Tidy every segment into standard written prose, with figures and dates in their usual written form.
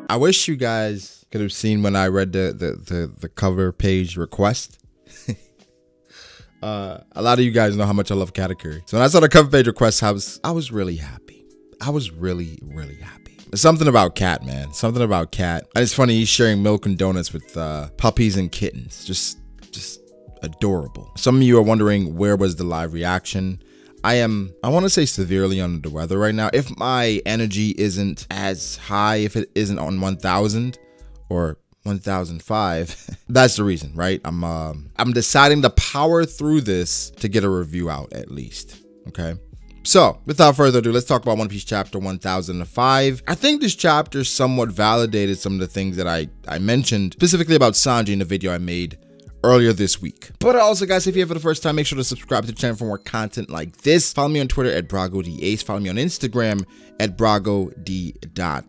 I wish you guys could have seen when I read the cover page request. A lot of you guys know how much I love Katakuri. So when I saw the cover page request, I was really happy. I was really, really happy. There's something about Cat, man. Something about Cat. And it's funny, he's sharing milk and donuts with puppies and kittens. Just adorable. Some of you are wondering, where was the live reaction? I want to say severely under the weather right now. If my energy isn't as high, if it isn't on 1000 or 1005, that's the reason, right? I'm deciding to power through this to get a review out at least, okay? So without further ado, let's talk about One Piece chapter 1005. I think this chapter somewhat validated some of the things that I mentioned, specifically about Sanji in the video I made earlier this week. But also, guys, if you're here for the first time, make sure to subscribe to the channel for more content like this. Follow me on Twitter at BragoDAce. Follow me on Instagram at BragoD.Ace.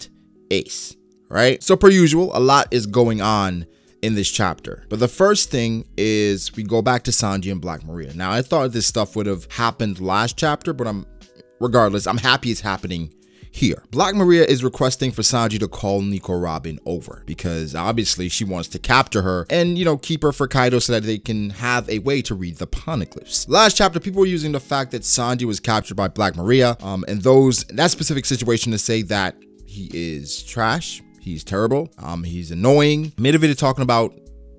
Right? So per usual, a lot is going on in this chapter. But the first thing is we go back to Sanji and Black Maria. Now, I thought this stuff would have happened last chapter, but regardless, I'm happy it's happening here. Black Maria is requesting for Sanji to call Nico Robin over because obviously she wants to capture her and, you know, keep her for Kaido so that they can have a way to read the poneglyphs. Last chapter, people were using the fact that Sanji was captured by Black Maria and that specific situation to say that he is trash. He's terrible. He's annoying. Made a video talking about,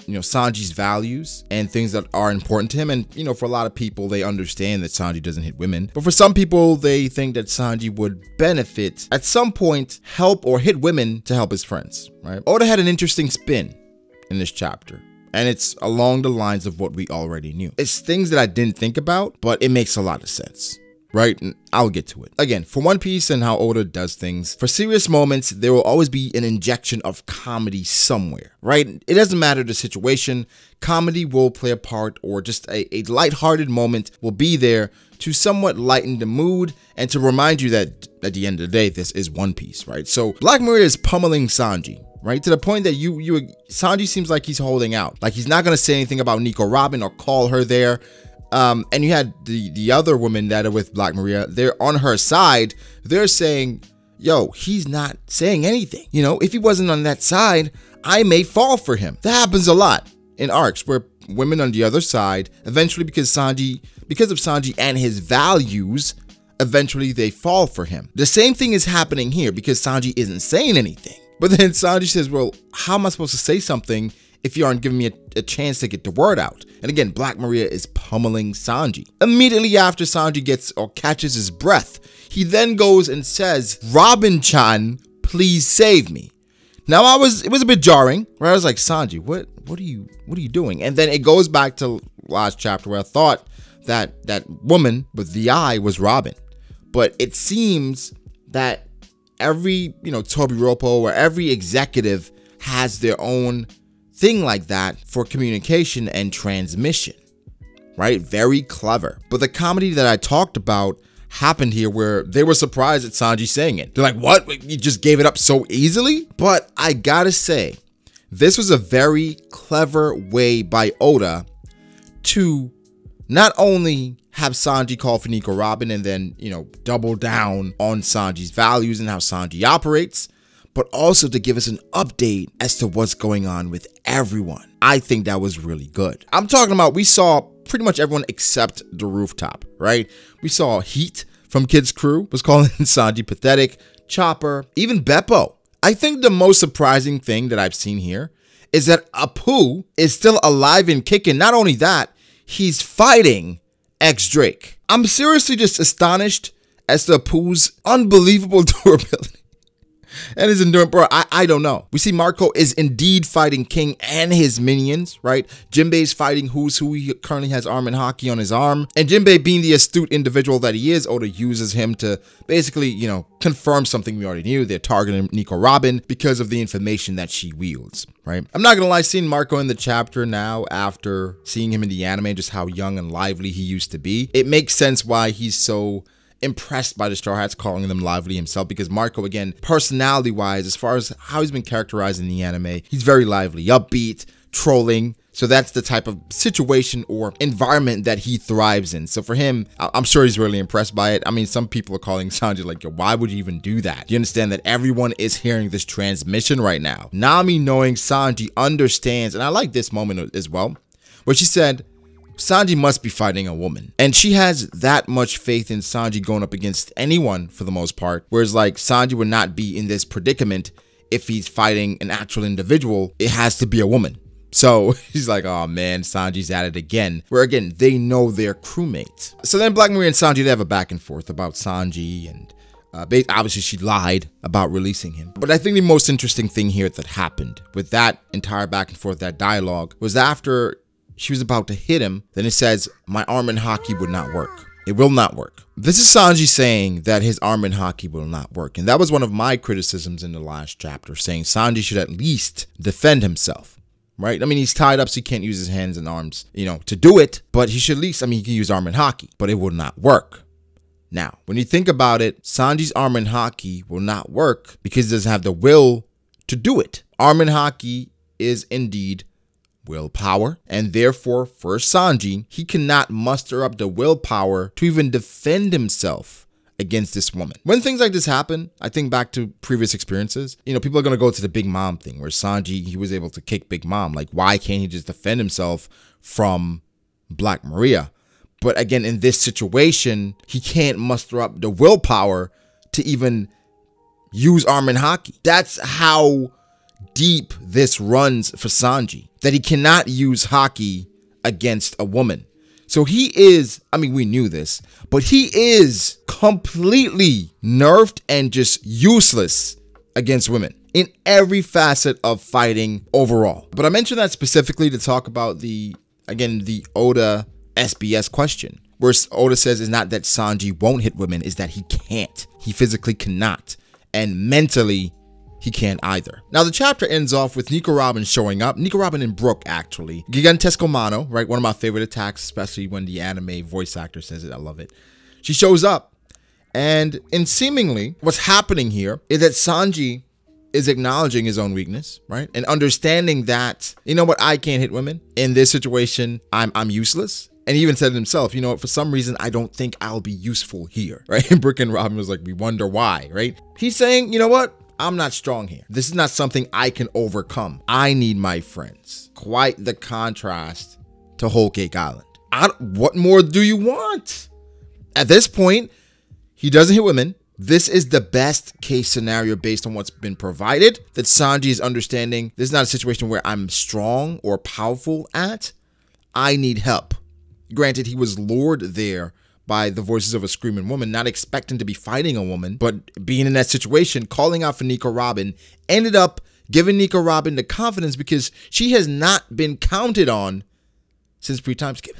you know, Sanji's values and things that are important to him. And, you know, for a lot of people, they understand that Sanji doesn't hit women. But for some people, they think that Sanji would benefit at some point, help or hit women to help his friends, right? Oda had an interesting spin in this chapter. And it's along the lines of what we already knew. It's things that I didn't think about, but it makes a lot of sense. Right? And I'll get to it. Again, for One Piece and how Oda does things, for serious moments, there will always be an injection of comedy somewhere, right? It doesn't matter the situation. Comedy will play a part, or just a lighthearted moment will be there to somewhat lighten the mood and to remind you that at the end of the day, this is One Piece, right? So Black Maria is pummeling Sanji, right? To the point that Sanji seems like he's holding out. Like he's not going to say anything about Nico Robin or call her there. And you had the other women that are with Black Maria, they're on her side. They're saying, yo, he's not saying anything. You know, if he wasn't on that side, I may fall for him. That happens a lot in arcs where women on the other side, eventually because of Sanji and his values, eventually they fall for him. The same thing is happening here because Sanji isn't saying anything. But then Sanji says, well, how am I supposed to say something if you aren't giving me a chance to get the word out? And again, Black Maria is pummeling Sanji. Immediately after Sanji gets or catches his breath, he then goes and says, Robin-chan, please save me. Now it was a bit jarring, right? I was like, Sanji, what are you doing? And then it goes back to last chapter where I thought that woman with the eye was Robin. But it seems that every, you know, Toby Roppo or every executive has their own thing like that for communication and transmission, right? Very clever. But the comedy that I talked about happened here where they were surprised at Sanji saying it. They're like, what? You just gave it up so easily? But I gotta say, this was a very clever way by Oda to not only have Sanji call for Nico Robin and then, you know, double down on Sanji's values and how Sanji operates, but also to give us an update as to what's going on with everyone. I think that was really good. I'm talking about, we saw pretty much everyone except the rooftop, right? We saw Heat from Kid's Crew was calling Sanji pathetic, Chopper, even Beppo. I think the most surprising thing that I've seen here is that Apu is still alive and kicking. Not only that, he's fighting X-Drake. I'm seriously just astonished as to Apu's unbelievable durability. And his endurance, bro, I don't know. We see Marco is indeed fighting King and his minions, right? Jinbei's fighting Who's Who. He currently has arm and hockey on his arm. And Jinbei, being the astute individual that he is, Oda uses him to basically, you know, confirm something we already knew. They're targeting Nico Robin because of the information that she wields, right? I'm not gonna lie, seeing Marco in the chapter now after seeing him in the anime, just how young and lively he used to be, it makes sense why he's so impressed by the Straw Hats calling them lively himself, because Marco, again, personality wise, as far as how he's been characterized in the anime, he's very lively, upbeat, trolling, So that's the type of situation or environment that he thrives in. So for him, I'm sure he's really impressed by it. I mean, some people are calling Sanji like, yo, why would you even do that? You understand that everyone is hearing this transmission right now. Nami, knowing Sanji, understands, and I like this moment as well, where she said, Sanji must be fighting a woman. And she has that much faith in Sanji going up against anyone for the most part. Whereas like Sanji would not be in this predicament if he's fighting an actual individual. It has to be a woman. So he's like, oh man, Sanji's at it again. Where again, they know their crewmates. So then Black Maria and Sanji, they have a back and forth about Sanji, and obviously she lied about releasing him. But I think the most interesting thing here that happened with that entire back and forth, that dialogue, was after she was about to hit him, then it says, my arm in hockey would not work. It will not work. This is Sanji saying that his arm in hockey will not work. And that was one of my criticisms in the last chapter, saying Sanji should at least defend himself. Right? I mean, he's tied up, so he can't use his hands and arms, you know, to do it. But he should at least, I mean, he can use arm in hockey, but it will not work. Now, when you think about it, Sanji's arm in hockey will not work because he doesn't have the will to do it. Arm in hockey is indeed willpower, and therefore, for Sanji, he cannot muster up the willpower to even defend himself against this woman. When things like this happen, I think back to previous experiences, you know, people are going to go to the Big Mom thing where Sanji, he was able to kick Big Mom. Like, why can't he just defend himself from Black Maria? But again, in this situation, he can't muster up the willpower to even use arm in hockey. That's how deep this runs for Sanji, that he cannot use hockey against a woman. So he is, I mean, we knew this, but he is completely nerfed and just useless against women in every facet of fighting overall. But I mentioned that specifically to talk about the Oda SBS question, where Oda says it's not that Sanji won't hit women, is that he can't. He physically cannot. And mentally, he can't either. Now, the chapter ends off with Nico Robin showing up. Nico Robin and Brook, actually. Gigantesco Mano, right? One of my favorite attacks, especially when the anime voice actor says it. I love it. She shows up. And seemingly, what's happening here is that Sanji is acknowledging his own weakness, right? And understanding that, you know what, I can't hit women. In this situation, I'm useless. And he even said it himself, you know what, for some reason, I don't think I'll be useful here, right? And Brook and Robin was like, we wonder why, right? He's saying, you know what? I'm not strong here. This is not something I can overcome. I need my friends. Quite the contrast to Whole Cake Island. What more do you want? At this point, he doesn't hit women. This is the best case scenario based on what's been provided, that Sanji is understanding this is not a situation where I'm strong or powerful at. I need help. Granted, he was lured there by the voices of a screaming woman, not expecting to be fighting a woman, but being in that situation, calling out for Nico Robin, ended up giving Nico Robin the confidence because she has not been counted on since pre-time skip.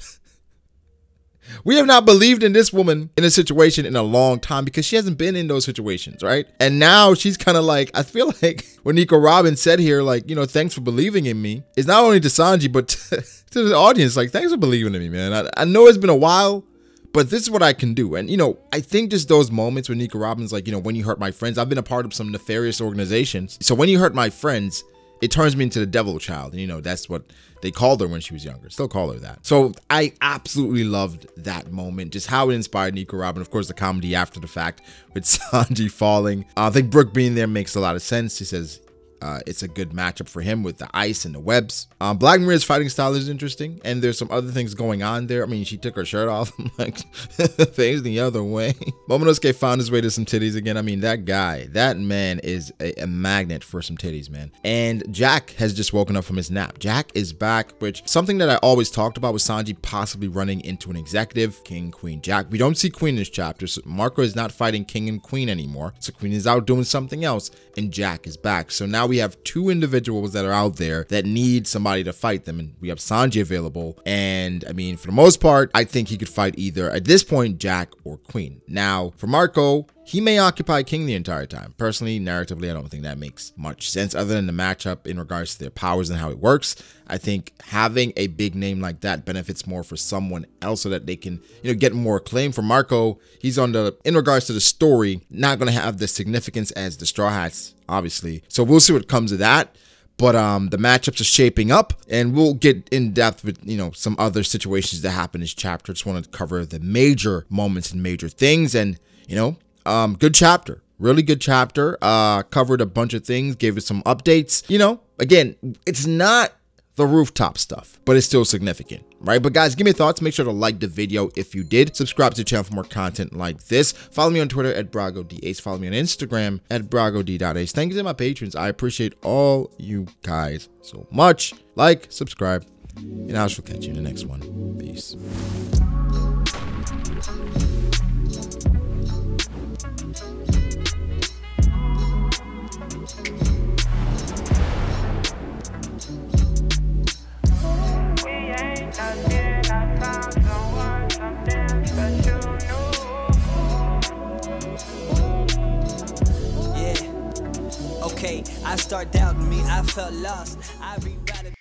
We have not believed in this woman in a situation in a long time because she hasn't been in those situations, right? And now she's kind of like, I feel like what Nico Robin said here, like, you know, thanks for believing in me, is not only to Sanji, but to the audience, like, thanks for believing in me, man. I know it's been a while, but this is what I can do. And, you know, I think just those moments when Nico Robin's like, you know, when you hurt my friends, I've been a part of some nefarious organizations. So when you hurt my friends, it turns me into the devil child. And, you know, that's what they called her when she was younger. Still call her that. So I absolutely loved that moment, just how it inspired Nico Robin. Of course, the comedy after the fact with Sanji falling. I think Brook being there makes a lot of sense. He says, it's a good matchup for him with the ice and the webs. Black Maria's fighting style is interesting, and there's some other things going on there. I mean, she took her shirt off, like, face the other way. Momonosuke found his way to some titties again. I mean, that guy, that man is a magnet for some titties, man. And Jack has just woken up from his nap. Jack is back, which something that I always talked about with Sanji possibly running into an executive, King, Queen, Jack. We don't see Queen in this chapter, so Marco is not fighting King and Queen anymore. So Queen is out doing something else, and Jack is back. So now we have two individuals that are out there that need somebody to fight them, and we have Sanji available. And I mean, for the most part, I think he could fight either at this point Jack or Queen. Now for Marco, he may occupy King the entire time. Personally, narratively, I don't think that makes much sense other than the matchup in regards to their powers and how it works. I think having a big name like that benefits more for someone else so that they can, you know, get more acclaim. For Marco, he's on the, in regards to the story, not going to have the significance as the Straw Hats, obviously. So we'll see what comes of that. But the matchups are shaping up, and we'll get in depth with, you know, some other situations that happen in this chapter. Just want to cover the major moments and major things, and, you know, good chapter. Really good chapter. Covered a bunch of things, gave us some updates. You know, again, it's not the rooftop stuff, but it's still significant, right? But guys, give me your thoughts. Make sure to like the video if you did. Subscribe to the channel for more content like this. Follow me on Twitter at BragoDAce. Follow me on Instagram at BragoD.Ace. Thank you to my patrons. I appreciate all you guys so much. Like, subscribe, and I shall catch you in the next one. Peace. I start doubting me, I felt lost. I rewrite it.